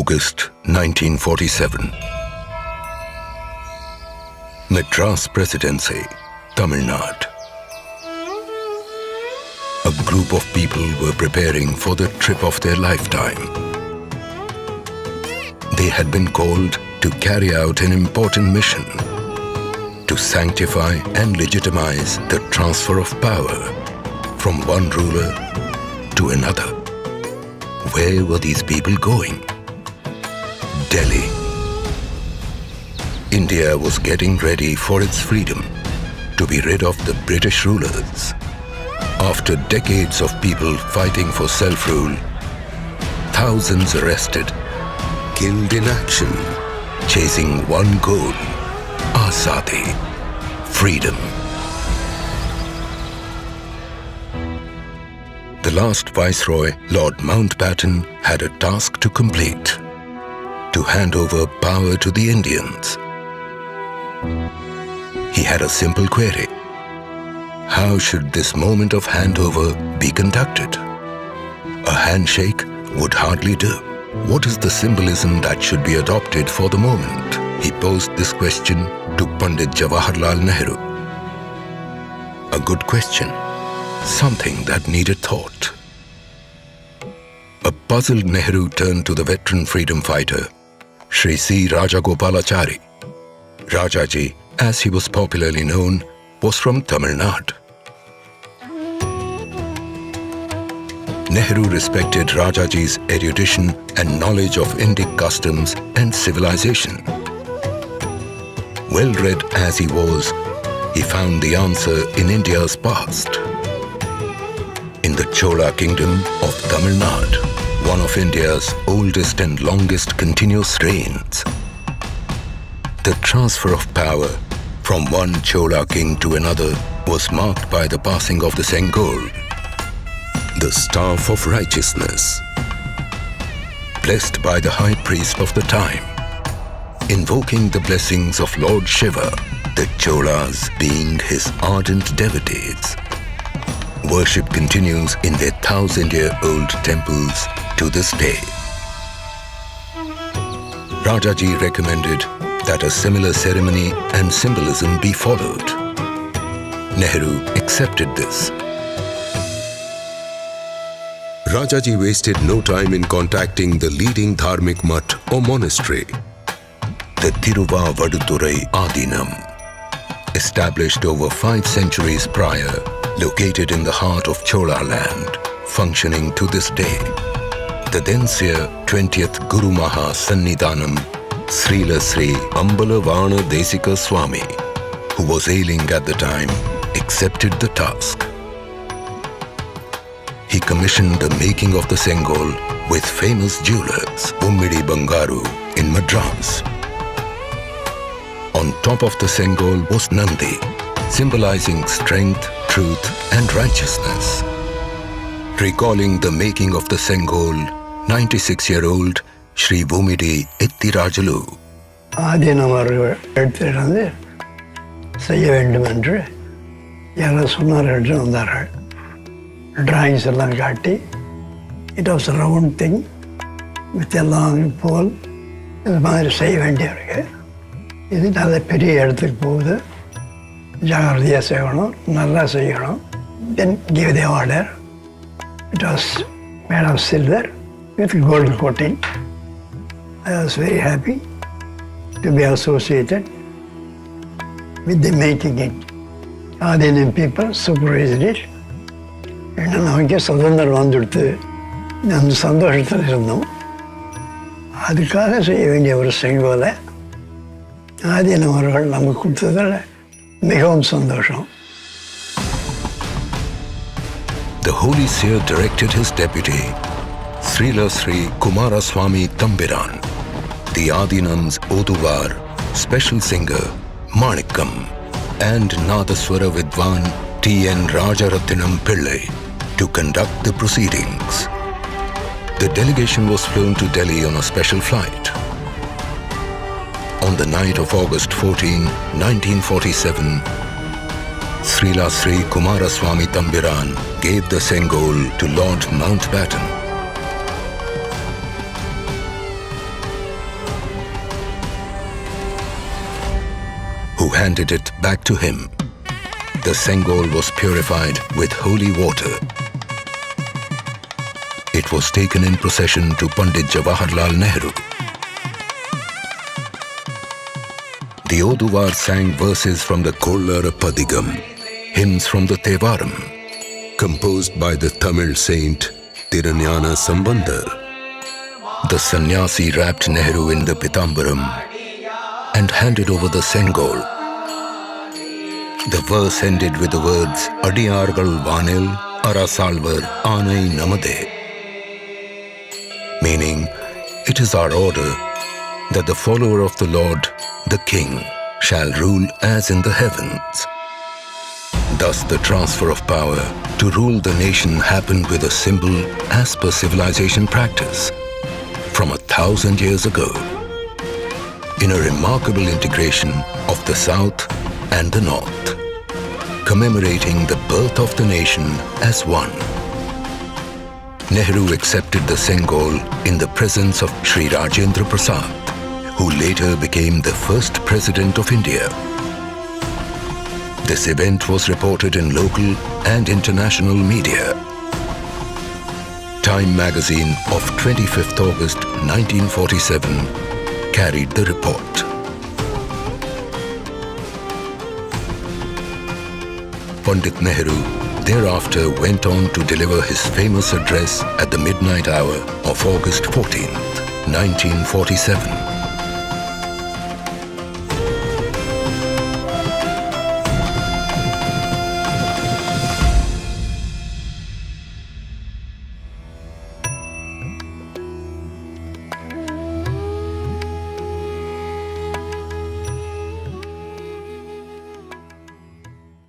August 1947. Madras Presidency, Tamil Nadu. A group of people were preparing for the trip of their lifetime. They had been called to carry out an important mission, to sanctify and legitimize the transfer of power from one ruler to another. Where were these people going? Delhi. India was getting ready for its freedom, to be rid of the British rulers. After decades of people fighting for self-rule, thousands arrested, killed in action, chasing one goal, Azadi, freedom. The last Viceroy, Lord Mountbatten, had a task to complete, to hand over power to the Indians. He had a simple query. How should this moment of handover be conducted? A handshake would hardly do. What is the symbolism that should be adopted for the moment? He posed this question to Pandit Jawaharlal Nehru. A good question, something that needed thought. A puzzled Nehru turned to the veteran freedom fighter, Shri C. Rajagopalachari. Rajaji, as he was popularly known, was from Tamil Nadu. Nehru respected Rajaji's erudition and knowledge of Indic customs and civilization. Well-read as he was, he found the answer in India's past. In the Chola kingdom of Tamil Nadu, one of India's oldest and longest continuous reigns, the transfer of power from one Chola king to another was marked by the passing of the Sengol, the staff of righteousness, blessed by the high priest of the time, invoking the blessings of Lord Shiva, the Cholas being his ardent devotees. Worship continues in their 1,000-year-old temples to this day. Rajaji recommended that a similar ceremony and symbolism be followed. Nehru accepted this. Rajaji wasted no time in contacting the leading dharmic mutt or monastery, the Thiruvadurai Adinam, established over 5 centuries prior, located in the heart of Chola land, functioning to this day. The then seer 20th Guru Maha Sannidhanam, Srila Sri Ambalavana Desika Swami, who was ailing at the time, accepted the task. He commissioned the making of the Sengol with famous jewelers, Ummidi Bangaru in Madras. On top of the Sengol was Nandi, symbolizing strength, truth and righteousness. Recalling the making of the Sengol, 96-year-old Shri Bhumidi Ettirajalu. ஆதினவர்கள் எடுத்துட்டு செய்ய வேண்டும் என்று யாரோ சொன்னார்கள் என்று வந்தார்கள். Drawings எல்லாம் காட்டி, it was round thing with a long pole, இது மாதிரி செய்ய வேண்டியிருக்கு. இது நல்ல பெரிய இடத்துக்கு போகுது, ஜாகிரதையாக செய்யணும், நல்லா செய்யணும். Then give the order. It was made of silver with gold coating. I was very happy to be associated with the making it. Adinam people supervised it. ஏன்னா நமக்கே சுதந்திரம் வந்துடுத்து, அந்த சந்தோஷத்தில் இருந்தோம். அதுக்காக செய்ய வேண்டிய ஒரு செங்கோலை ஆதீனம் அவர்கள் நமக்கு கொடுத்ததில் மிகவும் சந்தோஷம். The holy seer directed his deputy, Srila Sri Kumaraswamy Tambiran, the Adinam's Oduvar, special singer Manikam, and Nadaswara Vidwan T.N. Rajarathinam Pillai to conduct the proceedings. The delegation was flown to Delhi on a special flight. On the night of August 14, 1947, Srila Sri Kumaraswamy Tambiran gave the Sengol to Lord Mountbatten. handed it back to him. The Sengol was purified with holy water. It was taken in procession to Pandit Jawaharlal Nehru. The Oduvar sang verses from the Kollara Padigam, hymns from the Tevaram, composed by the Tamil saint Tirunjana Sambandar. The sannyasi wrapped Nehru in the Pitambaram and handed over the Sengol. The verse ended with the words Adiyargal Vanil Arasalvar Anai Namade, meaning, it is our order that the follower of the Lord, the King, shall rule as in the heavens. Thus the transfer of power to rule the nation happened with a symbol as per civilization practice from 1,000 years ago, in a remarkable integration of the South and the North, commemorating the birth of the nation as one. Nehru accepted the Sengol in the presence of Sri Rajendra Prasad, who later became the first president of India. This event was reported in local and international media. Time magazine of 25th August 1947 carried the report. Pandit Nehru thereafter went on to deliver his famous address at the midnight hour of August 14th, 1947.